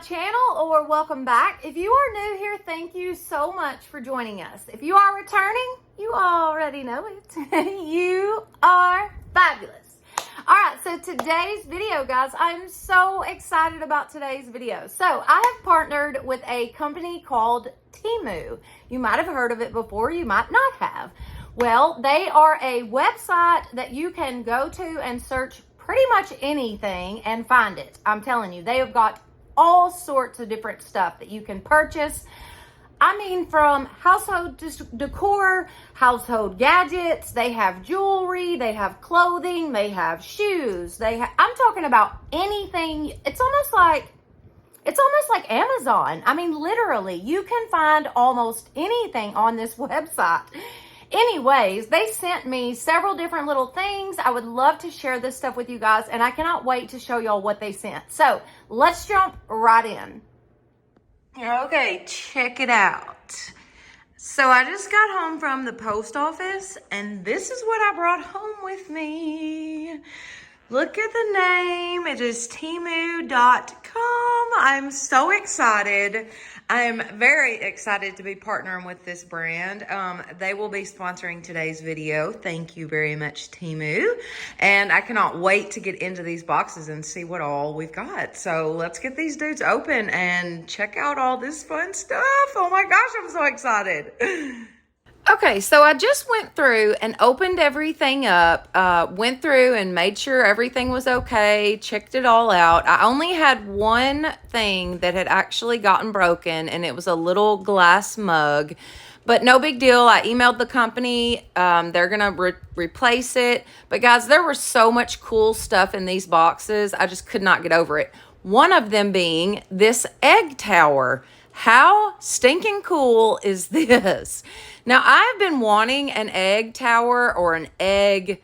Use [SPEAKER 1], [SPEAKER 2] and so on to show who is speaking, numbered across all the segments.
[SPEAKER 1] channel, or welcome back. If you are new here, thank you so much for joining us. If you are returning, you already know it. You are fabulous. All right, so today's video, guys, I'm so excited about today's video. So I have partnered with a company called Temu. You might have heard of it before, you might not have. Well, they are a website that you can go to and search pretty much anything and find it. I'm telling you, they have got all sorts of different stuff that you can purchase. I mean, from household decor, household gadgets, they have jewelry, they have clothing, they have shoes, I'm talking about anything. It's almost like Amazon. I mean, literally, you can find almost anything on this website. Anyways, they sent me several different little things. I would love to share this stuff with you guys, and I cannot wait to show y'all what they sent. So let's jump right in. Okay, check it out. So I just got home from the post office, and this is what I brought home with me. Look at the name. It is Temu.com. I'm so excited. I'm very excited to be partnering with this brand. They will be sponsoring today's video. Thank you very much, Temu. And I cannot wait to get into these boxes and see what all we've got. So let's get these dudes open and check out all this fun stuff. Oh my gosh, I'm so excited. Okay, so I just went through and opened everything up, went through and made sure everything was okay, checked it all out. I only had one thing that had actually gotten broken, and it was a little glass mug, but no big deal. I emailed the company. They're going to replace it. But guys, there was so much cool stuff in these boxes. I just could not get over it. One of them being this egg tower. How stinking cool is this? Now, I've been wanting an egg tower or an egg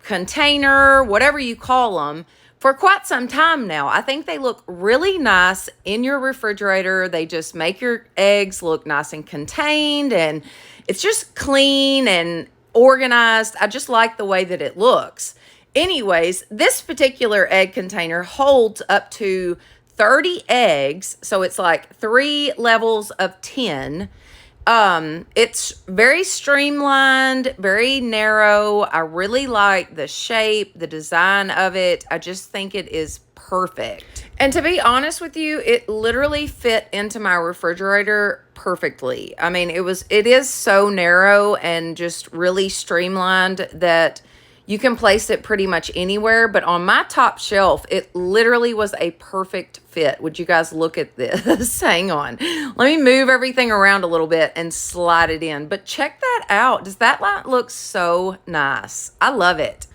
[SPEAKER 1] container, whatever you call them, for quite some time now. I think they look really nice in your refrigerator. They just make your eggs look nice and contained, and it's just clean and organized. I just like the way that it looks. Anyways, this particular egg container holds up to 30 eggs, so it's like 3 levels of 10. It's very streamlined, very narrow. I really like the shape, the design of it. I just think it is perfect. And to be honest with you, it literally fit into my refrigerator perfectly. I mean, it is so narrow and just really streamlined that you can place it pretty much anywhere, but on my top shelf, it literally was a perfect fit. Would you guys look at this? Hang on. Let me move everything around a little bit and slide it in. But check that out. Does that not look so nice? I love it.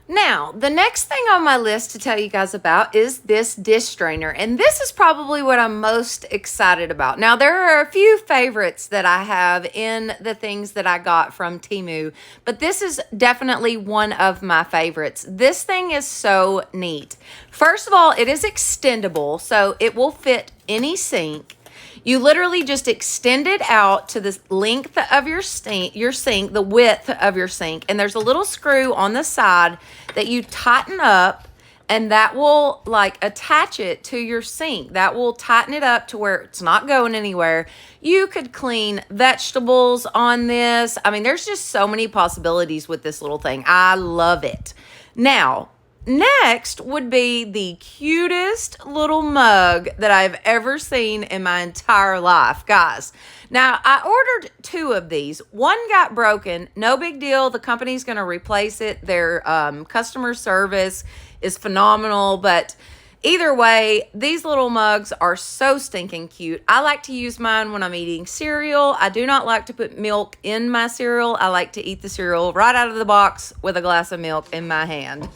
[SPEAKER 1] Now, the next thing on my list to tell you guys about is this dish strainer, and this is probably what I'm most excited about. Now, there are a few favorites that I have in the things that I got from Temu, but this is definitely one of my favorites. This thing is so neat. First of all, it is extendable, so it will fit any sink. You literally just extend it out to the length of your sink, the width of your sink, and there's a little screw on the side that you tighten up, and that will like attach it to your sink. That will tighten it up to where it's not going anywhere. You could clean vegetables on this. I mean, there's just so many possibilities with this little thing. I love it. Now, next would be the cutest little mug that I've ever seen in my entire life, guys. Now, I ordered 2 of these. One got broken. No big deal. The company's going to replace it. Their customer service is phenomenal, but either way, these little mugs are so stinking cute. I like to use mine when I'm eating cereal. I do not like to put milk in my cereal. I like to eat the cereal right out of the box with a glass of milk in my hand.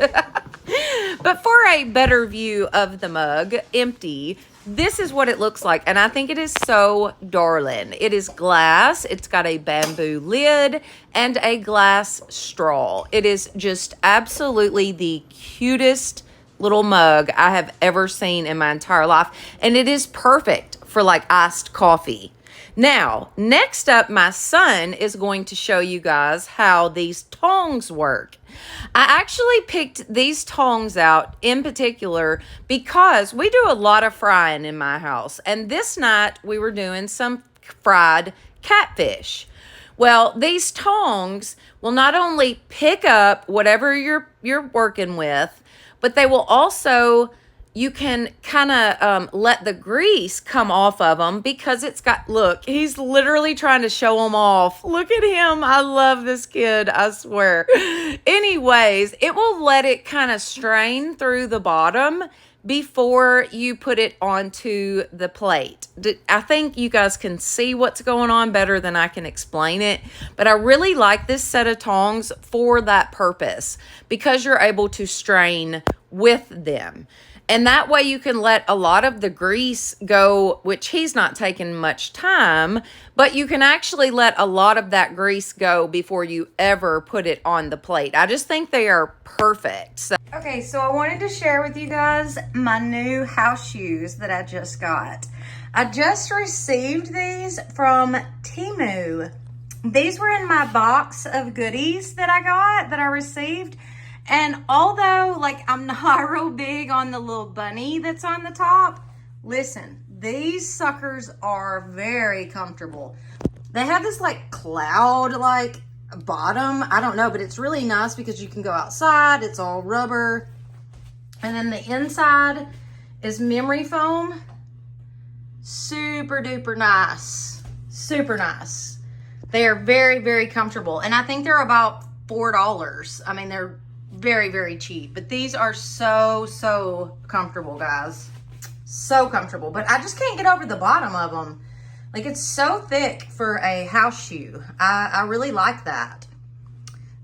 [SPEAKER 1] But for a better view of the mug, empty, this is what it looks like. And I think it is so darling. It is glass. It's got a bamboo lid and a glass straw. It is just absolutely the cutest little mug I have ever seen in my entire life. And it is perfect for like iced coffee. Now, next up, my son is going to show you guys how these tongs work. I actually picked these tongs out in particular because we do a lot of frying in my house. And this night we were doing some fried catfish. Well, these tongs will not only pick up whatever you're working with, but they will also, you can kind of let the grease come off of them because it's got, look, he's literally trying to show them off. Look at him. I love this kid, I swear. Anyways, it will let it kind of strain through the bottom before you put it onto the plate. I think you guys can see what's going on better than I can explain it, but I really like this set of tongs for that purpose because you're able to strain with them. And that way you can let a lot of the grease go, which he's not taking much time, but you can actually let a lot of that grease go before you ever put it on the plate. I just think they are perfect. Okay, so I wanted to share with you guys my new house shoes that I just got. I just received these from Temu. These were in my box of goodies that I received. And although, like, I'm not real big on the little bunny that's on the top, listen, these suckers are very comfortable. They have this, like, cloud-like bottom. I don't know, but it's really nice because you can go outside. It's all rubber. And then the inside is memory foam. Super duper nice. Super nice. They are very, very comfortable. And I think they're about $4. I mean, they're very, very cheap, but these are so comfortable, guys. So comfortable, but I just can't get over the bottom of them. Like, it's so thick for a house shoe. I really like that.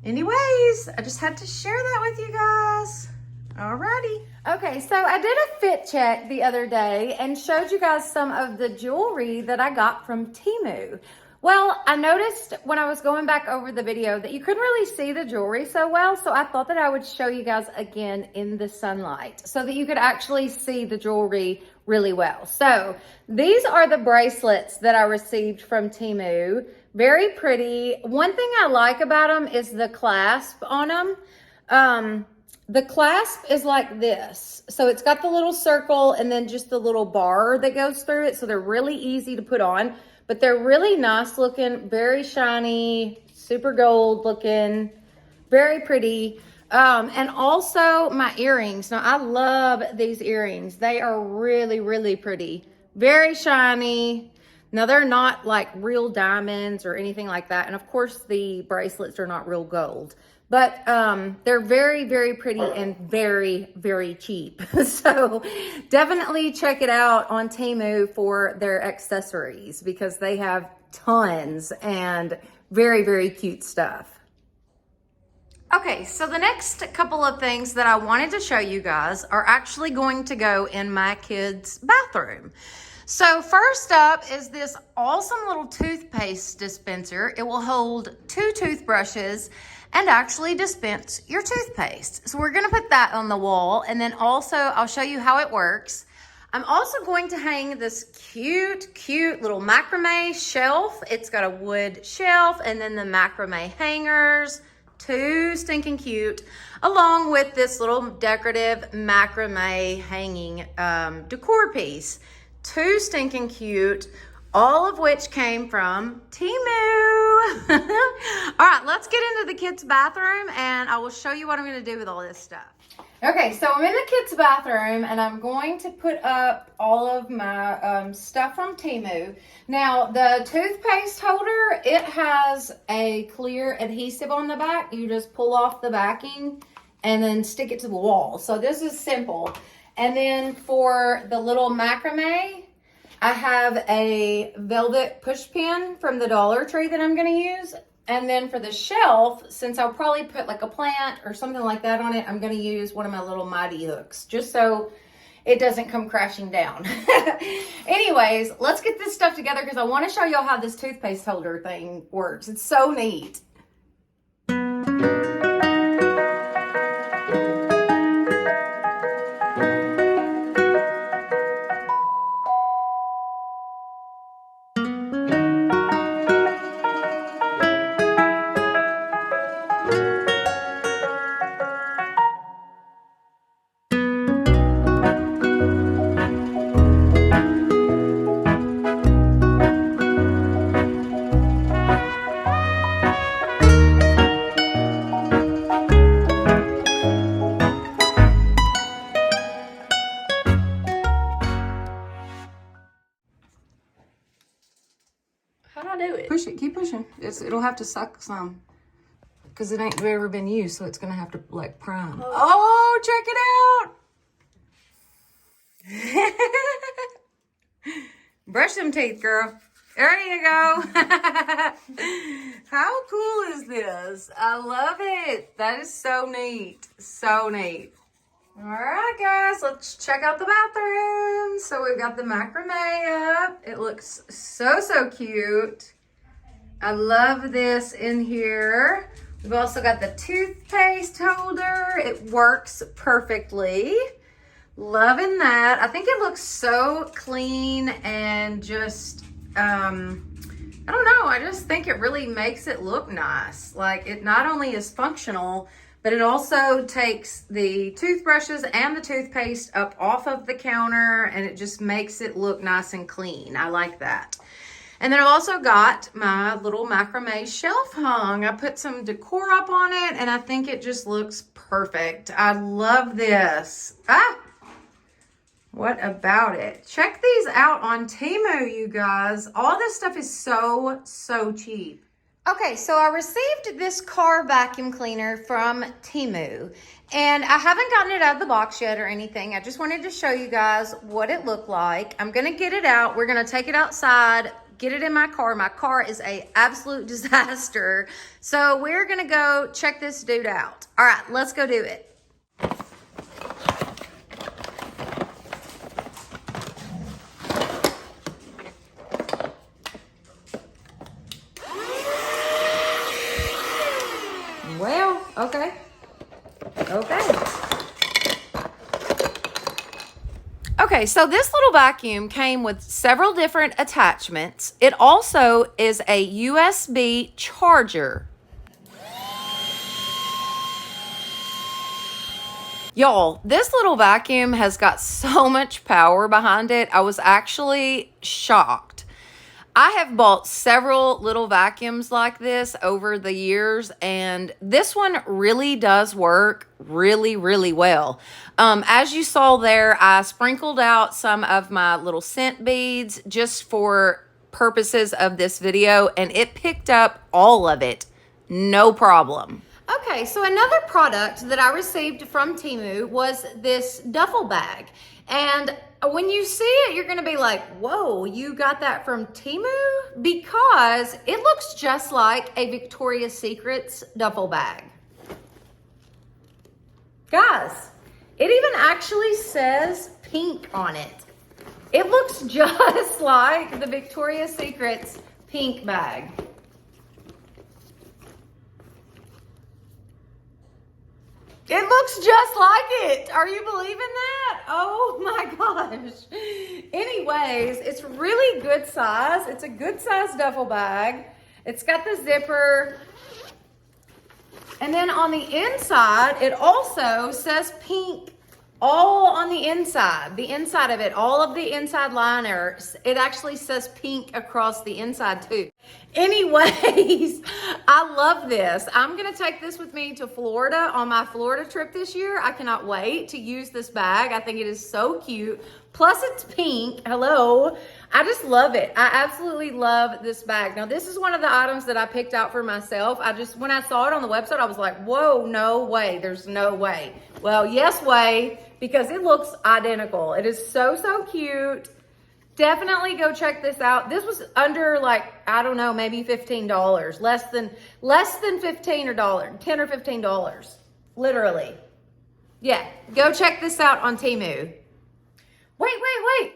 [SPEAKER 1] Anyways, I just had to share that with you guys. Alrighty. Okay, so I did a fit check the other day and showed you guys some of the jewelry that I got from Temu. Well, I noticed when I was going back over the video that you couldn't really see the jewelry so well, so I thought that I would show you guys again in the sunlight so that you could actually see the jewelry really well. So these are the bracelets that I received from Temu. Very pretty. One thing I like about them is the clasp on them. The clasp is like this. So it's got the little circle and then just the little bar that goes through it. So they're really easy to put on. But they're really nice looking, very shiny, super gold looking, very pretty. And also my earrings. Now, I love these earrings. They are really, really pretty. Very shiny. Now, they're not like real diamonds or anything like that. And of course, the bracelets are not real gold. But they're very, very pretty and very, very cheap. So definitely check it out on Temu for their accessories because they have tons and very, very cute stuff. Okay, so the next couple of things that I wanted to show you guys are actually going to go in my kids' bathroom. So first up is this awesome little toothpaste dispenser. It will hold 2 toothbrushes and actually dispense your toothpaste. So we're gonna put that on the wall, and then also I'll show you how it works. I'm also going to hang this cute little macrame shelf. It's got a wood shelf and then the macrame hangers, too stinking cute, along with this little decorative macrame hanging decor piece. Too stinking cute. All of which came from Temu. All right, let's get into the kids' bathroom and I will show you what I'm gonna do with all this stuff. Okay, so I'm in the kids' bathroom and I'm going to put up all of my stuff from Temu. Now, the toothpaste holder, it has a clear adhesive on the back. You just pull off the backing and then stick it to the wall. So this is simple. And then for the little macrame, I have a velvet push pin from the Dollar Tree that I'm going to use. And then for the shelf, since I'll probably put like a plant or something like that on it, I'm going to use one of my little mighty hooks just so it doesn't come crashing down. Anyways, let's get this stuff together because I want to show y'all how this toothpaste holder thing works. It's so neat. Push it. Keep pushing. It'll have to suck some. Because it ain't ever been used, so it's going to have to, like, prime. Oh, check it out! Brush them teeth, girl. There you go. How cool is this? I love it. That is so neat. So neat. All right, guys, let's check out the bathroom. So we've got the macrame up. It looks so, so cute. I love this in here. We've also got the toothpaste holder. It works perfectly. Loving that. I think it looks so clean and just, I don't know. I just think it really makes it look nice. Like, it not only is functional, but it also takes the toothbrushes and the toothpaste up off of the counter, and it just makes it look nice and clean. I like that. And then I've also got my little macrame shelf hung. I put some decor up on it, and I think it just looks perfect. I love this. What about it? Check these out on Temu, you guys. All this stuff is so, so cheap. Okay, so I received this car vacuum cleaner from Temu, and I haven't gotten it out of the box yet or anything. I just wanted to show you guys what it looked like. I'm gonna get it out. We're gonna take it outside, get it in my car. My car is an absolute disaster. So we're gonna go check this dude out. All right, let's go do it. Well, okay. Okay, so this little vacuum came with several different attachments. It also is a USB charger. Y'all, this little vacuum has got so much power behind it. I was actually shocked. I have bought several little vacuums like this over the years, and this one really does work really, really well. As you saw there, I sprinkled out some of my little scent beads just for purposes of this video, and it picked up all of it, no problem. Okay, so another product that I received from Temu was this duffel bag. And when you see it, you're gonna be like, whoa, you got that from Temu? Because it looks just like a Victoria's Secret's duffel bag. Guys, it even actually says pink on it. It looks just like the Victoria's Secret's pink bag. It looks just like it. Are you believing that? Oh my gosh. Anyways, it's really good size. It's a good size duffel bag. It's got the zipper. And then on the inside, it also says pink all on the inside of it, all of the inside liners. It actually says pink across the inside too. Anyways, I love this. I'm gonna take this with me to Florida on my Florida trip this year. I cannot wait to use this bag. I think it is so cute. Plus it's pink, hello. I just love it. I absolutely love this bag. Now this is one of the items that I picked out for myself. When I saw it on the website, I was like, whoa, no way, there's no way. Well, yes way, because it looks identical. It is so, so cute. Definitely go check this out. This was under, like, I don't know, maybe $15. Less than $10 or $15. Literally. Yeah, go check this out on Temu. Wait.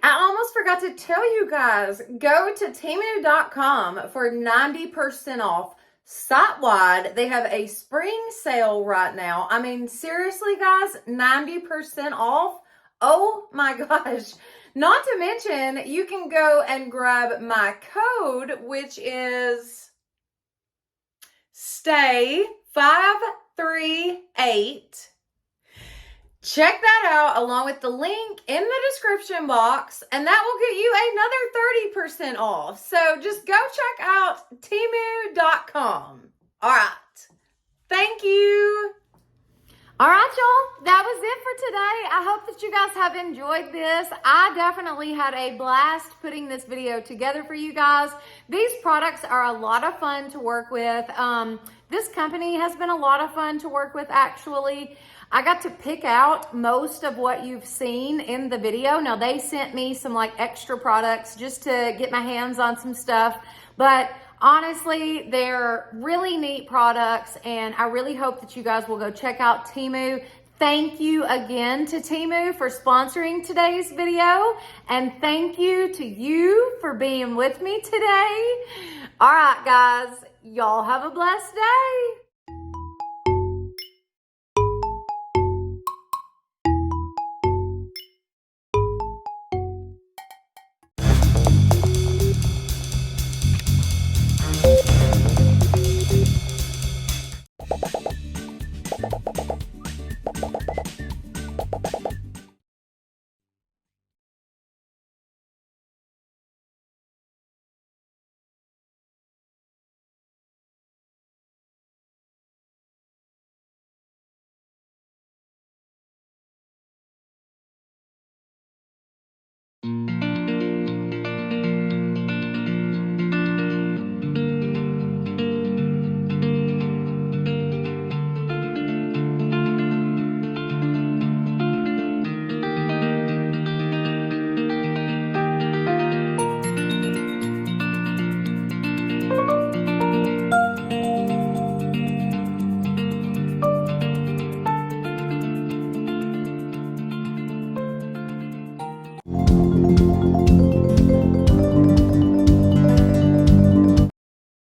[SPEAKER 1] I almost forgot to tell you guys. Go to Temu.com for 90% off. Site-wide, they have a spring sale right now. I mean, seriously, guys, 90% off. Oh my gosh. Not to mention, you can go and grab my code, which is STAY538. Check that out along with the link in the description box, and that will get you another 30% off. So just go check out Temu.com. All right. Thank you.
[SPEAKER 2] All right, y'all, that was it for today. I hope that you guys have enjoyed this. I definitely had a blast putting this video together for you guys. These products are a lot of fun to work with. This company has been a lot of fun to work with, actually. I got to pick out most of what you've seen in the video. Now, they sent me some like extra products just to get my hands on some stuff, but honestly, they're really neat products, and I really hope that you guys will go check out Temu. Thank you again to Temu for sponsoring today's video, and thank you to you for being with me today. All right, guys, y'all have a blessed day.